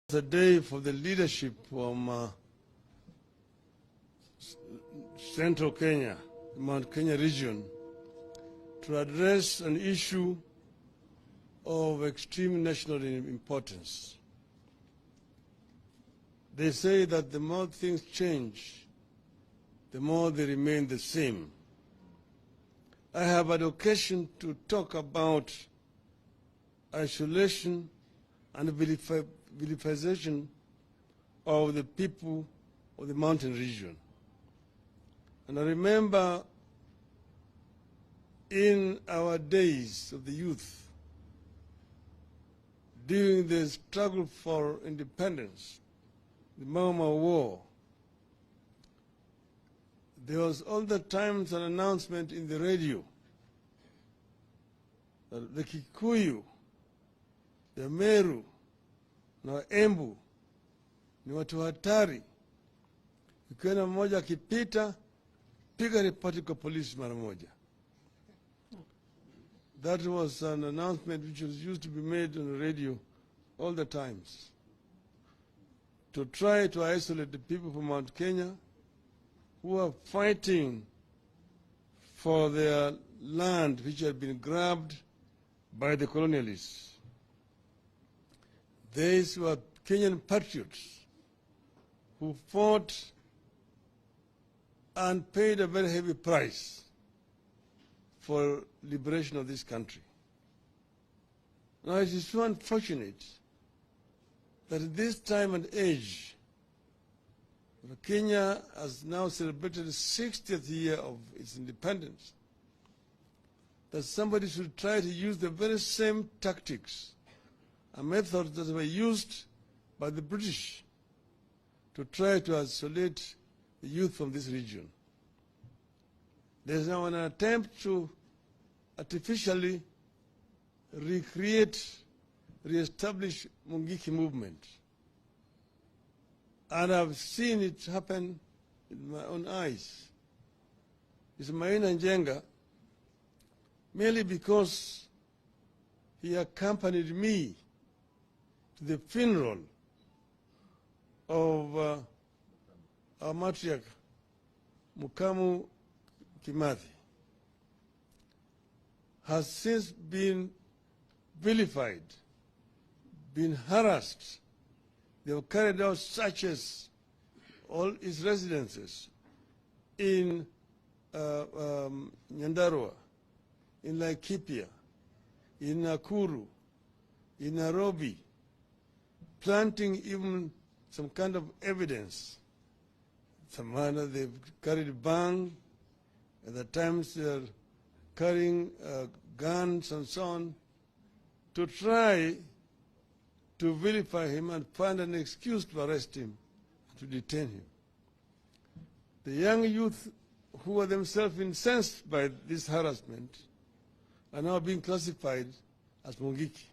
It's a day for the leadership from Central Kenya, the Mount Kenya region, to address an issue of extreme national importance. They say that the more things change, the more they remain the same. I have had occasion to talk about isolation and vilification of the people of the mountain region. And I remember in our days of the youth, during the struggle for independence, the Mau Mau War, there was all the times an announcement in the radio that the Kikuyu, the Meru, na Embu ni watu hatari. Ukiona mmoja akipita, piga ripoti kwa polisi mara moja. That was an announcement which was used to be made on the radio all the times, to try to isolate the people from Mount Kenya who are fighting for their land which had been grabbed by the colonialists. These were Kenyan patriots who fought and paid a very heavy price for liberation of this country. Now it is so unfortunate that at this time and age, Kenya has now celebrated the 60th year of its independence, that somebody should try to use the very same tactics and methods that were used by the British to try to isolate the youth from this region. There is now an attempt to artificially re-establish Mungiki movement. And I've seen it happen in my own eyes. It's Maina Njenga, merely because he accompanied me to the funeral of our matriarch, Mukamu Kimathi, has since been vilified, been harassed. They have carried out searches, all his residences in Nyandarua, in Laikipia, in Nakuru, in Nairobi, planting even some kind of evidence. Some manner they've carried bang, at the times they're carrying guns and so on, to try to vilify him and find an excuse to arrest him, to detain him. The young youth who were themselves incensed by this harassment are now being classified as Mungiki.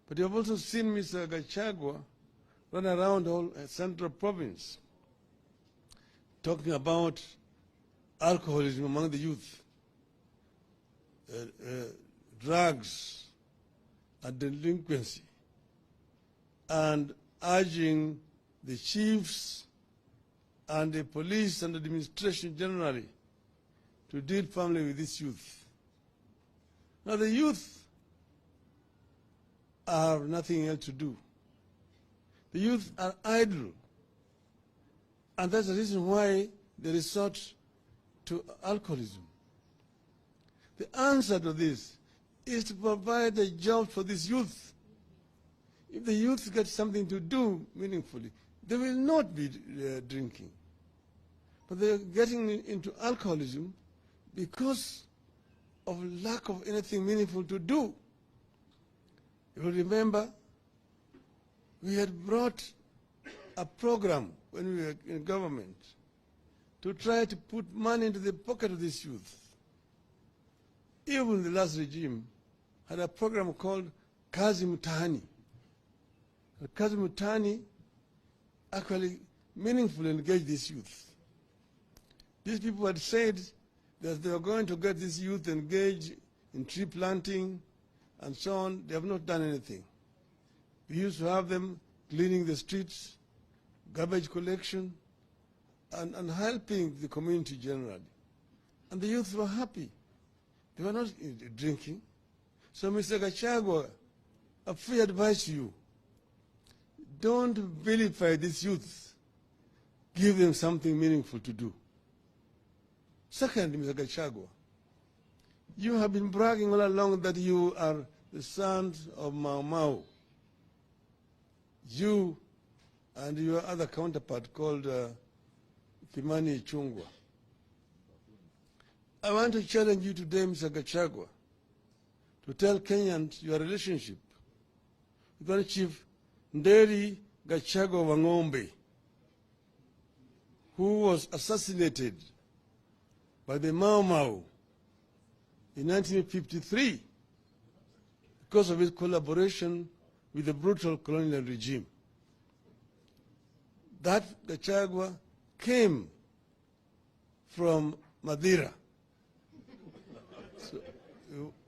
But you have also seen Mr. Gachagua run around all central province talking about alcoholism among the youth, drugs and delinquency, and urging the chiefs and the police and the administration generally to deal firmly with this youth. Now the youth have nothing else to do. The youth are idle. And that's the reason why they resort to alcoholism. The answer to this is to provide a job for this youth. If the youth get something to do meaningfully, they will not be drinking. But they're getting into alcoholism because of lack of anything meaningful to do. You will remember we had brought a program when we were in government to try to put money into the pocket of this youth. Even the last regime had a program called Kazi Mtaani. Kazi Mtaani actually meaningfully engaged this youth. These people had said that they were going to get this youth engaged in tree planting and so on. They have not done anything. We used to have them cleaning the streets, garbage collection, and helping the community generally. And the youth were happy. They were not drinking. So, Mr. Gachagua, a free advice to you, don't vilify these youth. Give them something meaningful to do. Second, Mr. Gachagua, you have been bragging all along that you are the sons of Mau Mau. You and your other counterpart called Kimani Ichung'wah. I want to challenge you today, Mr. Gachagua, to tell Kenyans your relationship with Chief Nderi Gachagua Wang'ombe, who was assassinated by the Mau Mau in 1953 because of his collaboration with the brutal colonial regime. That Gachagua came from Madeira. So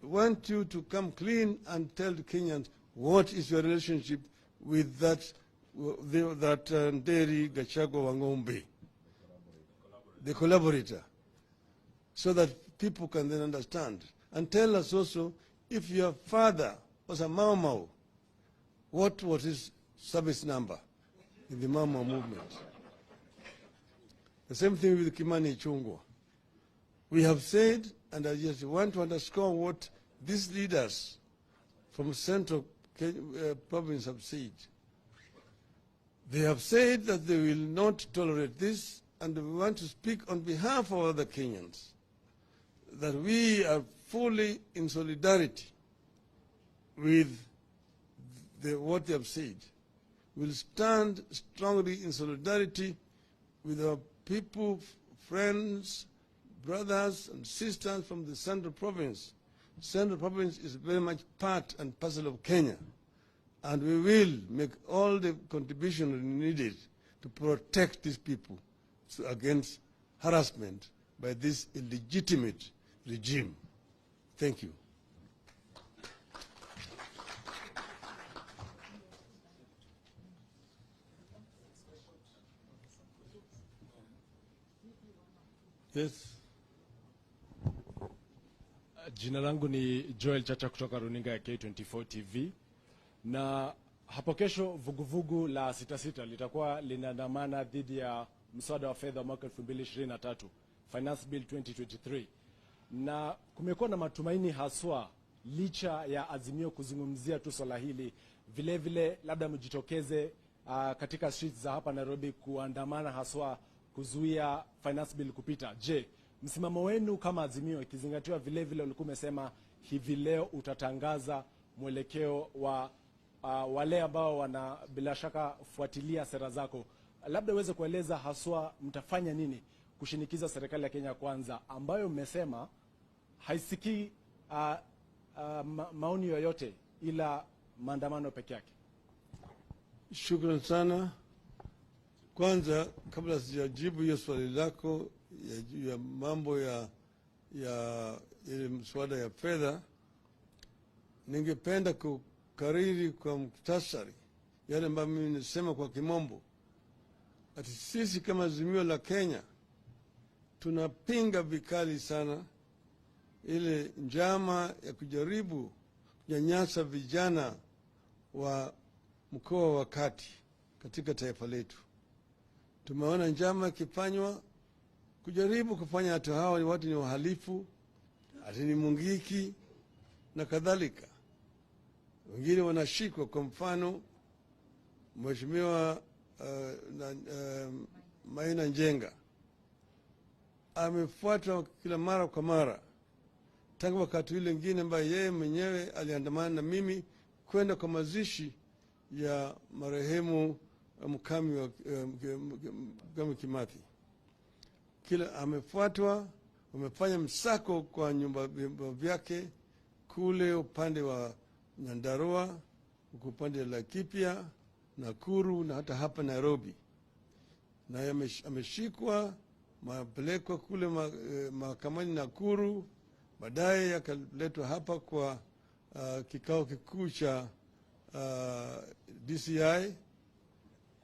we want you to come clean and tell the Kenyans what is your relationship with that Nderi Gachagua Wang'ombe, the collaborator, so that people can then understand. And tell us also, if your father was a Mau Mau, what was his service number in the Mau Mau movement? The same thing with Kimani Ichung'wah. We have said, and I just want to underscore what these leaders from Central Province have said. They have said that they will not tolerate this, and we want to speak on behalf of other Kenyans, that we are fully in solidarity with what they have said. We'll stand strongly in solidarity with our people, friends, brothers and sisters from the Central Province. Central Province is very much part and parcel of Kenya, and we will make all the contribution needed to protect these people against harassment by this illegitimate regime. Thank you. Yes. Jina langu ni Joel Chacha kutoka runinga ya K24 TV, na hapo kesho vuguvugu la 66 litakuwa linaandamana dhidi ya mswada wa fedha wa mwaka 2023, Finance Bill 2023, na kumekuwa na matumaini haswa licha ya Azimio kuzungumzia tu swala hili, vile vile labda mjitokeze katika streets za hapa Nairobi kuandamana haswa kuzuia Finance Bill kupita. Je, msimamo wenu kama Azimio, ikizingatiwa vile vile ulikuwa umesema hivi leo utatangaza mwelekeo wa wale ambao wana bila shaka fuatilia sera zako, labda uweze kueleza haswa mtafanya nini kushinikiza serikali ya Kenya Kwanza ambayo mmesema haisikii maoni yoyote ila maandamano peke yake? Shukrani sana. Kwanza, kabla sijajibu hiyo swali lako ya mambo ya ile mswada ya fedha, ningependa kukariri kwa muktasari yale ambayo mimi nisema kwa kimombo. Ati sisi kama Azimio la Kenya tunapinga vikali sana ile njama ya kujaribu kunyanyasa vijana wa mkoa wa Kati katika taifa letu. Tumeona njama ikifanywa kujaribu kufanya hata hawa ni watu ni wahalifu, ati ni mungiki na kadhalika. Wengine wanashikwa, kwa mfano Mheshimiwa Maina Njenga amefuatwa kila mara kwa mara tangu wakati yule mwingine ambaye yeye mwenyewe aliandamana na mimi kwenda kwa mazishi ya marehemu Mkami wa Kimathi. Kila amefuatwa, wamefanya msako kwa nyumba vyake kule upande wa Nyandarua, upande wa Laikipia, Nakuru na hata hapa Nairobi. Na ameshikwa, mapelekwa kule mahakamani Nakuru, baadaye yakaletwa hapa kwa kikao kikuu cha DCI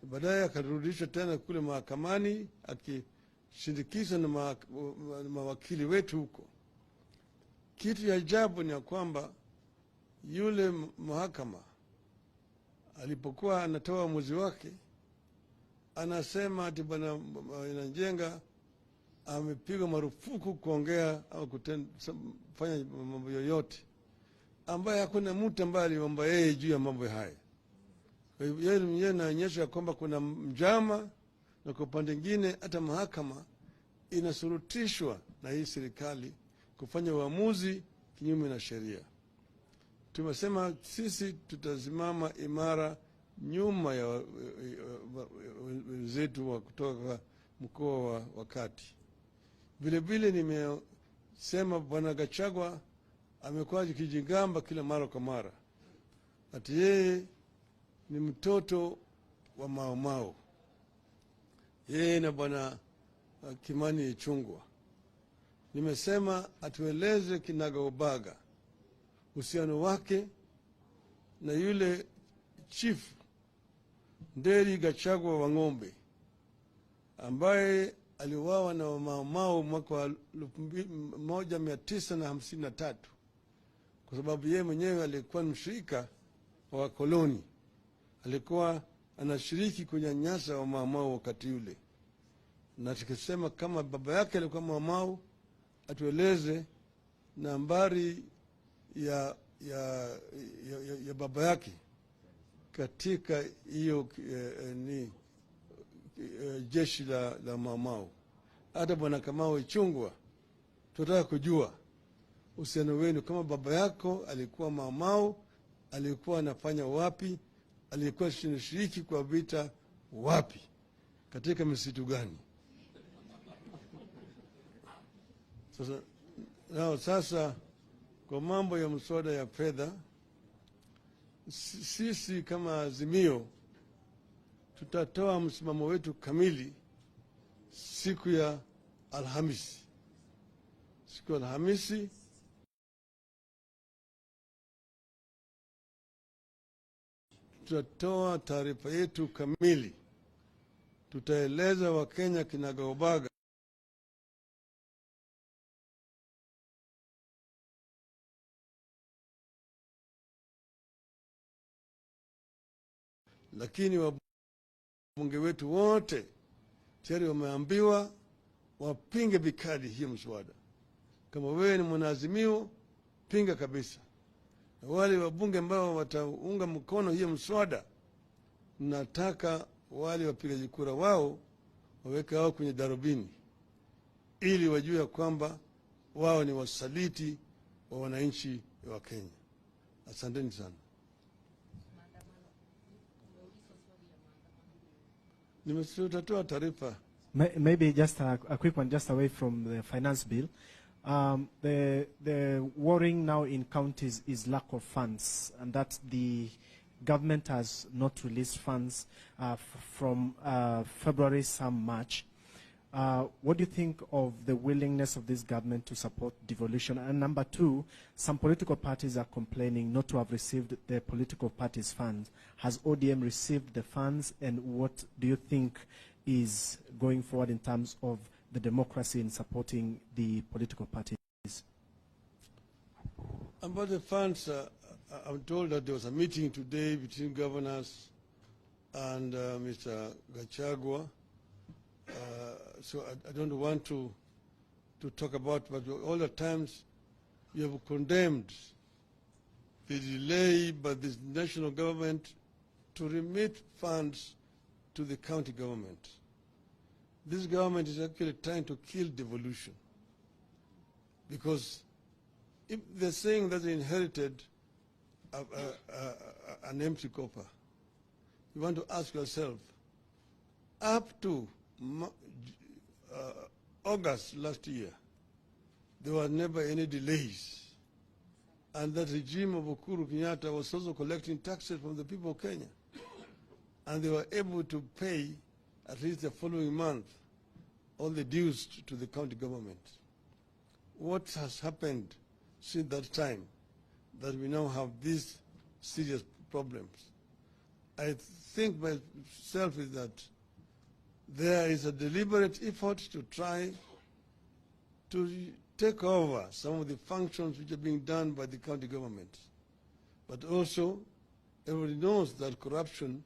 baadaye akarudishwa tena kule mahakamani akishindikizwa na mawakili wetu huko. Kitu ya ajabu ni ya kwamba yule mahakama alipokuwa anatoa uamuzi wake, anasema ati bwana Njenga amepigwa marufuku kuongea au kufanya mambo yoyote ambaye hakuna mtu ambaye aliomba yeye juu ya mambo haya. Kwa hivyo yeye anaonyesha kwamba kuna njama, na kwa upande mwingine hata mahakama inasurutishwa na hii serikali kufanya uamuzi kinyume na sheria. Tumesema sisi tutasimama imara nyuma ya wenzetu wa kutoka mkoa wa Kati. Vile vile nimesema bwana Gachagua amekuwa akijigamba kila mara kwa mara ati yeye ni mtoto wa Mau Mau, yeye na bwana Kimani Ichung'wah. Nimesema atueleze kinagaubaga uhusiano wake na yule chief Nderi Gachagua wa Ng'ombe ambaye aliuawa na Mau Mau mwaka wa 1953 kwa sababu yeye mwenyewe alikuwa mshirika wa koloni, alikuwa anashiriki kunyanyasa wa Mau Mau wakati ule. Na tukisema kama baba yake alikuwa Mau Mau, atueleze nambari ya baba yake katika hiyo jeshi la Mau Mau. Hata bwana Kamau Ichung'wah, tunataka kujua uhusiano wenu, kama baba yako alikuwa Mau Mau, alikuwa anafanya wapi, alikuwa shiriki kwa vita wapi, katika misitu gani? Sasa kwa mambo ya mswada ya fedha, sisi kama Azimio tutatoa msimamo wetu kamili siku ya Alhamisi. Siku ya Alhamisi tutatoa taarifa yetu kamili, tutaeleza Wakenya kinagaubaga lakini wabunge wetu wote tayari wameambiwa wapinge vikali hiyo mswada. Kama wewe ni mwanaazimio, pinga kabisa. Na wale wabunge ambao wataunga mkono hiyo mswada, nataka wale wapigaji kura wao waweke wao kwenye darubini, ili wajue kwamba wao ni wasaliti wa wananchi wa Kenya. Asanteni sana. Nimesutatoa taarifa. Maybe just a quick one, just away from the finance bill. The worrying now in counties is lack of funds, and that the government has not released funds from February, some March. What do you think of the willingness of this government to support devolution? And number two, some political parties are complaining not to have received the political parties' funds. Has ODM received the funds, and what do you think is going forward in terms of the democracy in supporting the political parties? About the funds, I'm told that there was a meeting today between governors and Mr. Gachagua. So I don't want to talk about, but all the times you have condemned the delay by the national government to remit funds to the county government. This government is actually trying to kill devolution, because if they're saying that they inherited an empty copper, you want to ask yourself, up to August last year, there were never any delays. And that regime of Uhuru Kenyatta was also collecting taxes from the people of Kenya. And they were able to pay, at least the following month, all the dues to the county government. What has happened since that time that we now have these serious problems? I think myself is that there is a deliberate effort to try to take over some of the functions which are being done by the county government. But also, everybody knows that corruption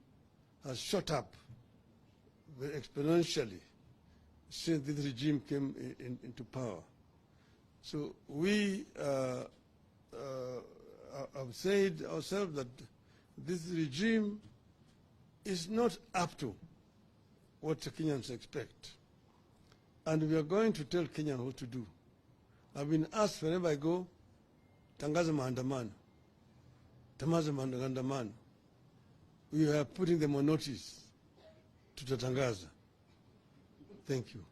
has shot up very exponentially since this regime came into power. So we have said ourselves that this regime is not up to what the Kenyans expect. And we are going to tell Kenyans what to do. I've been asked wherever I go, tangaza maandamano, tamaza maandamano. We are putting them on notice to tangaza. Thank you.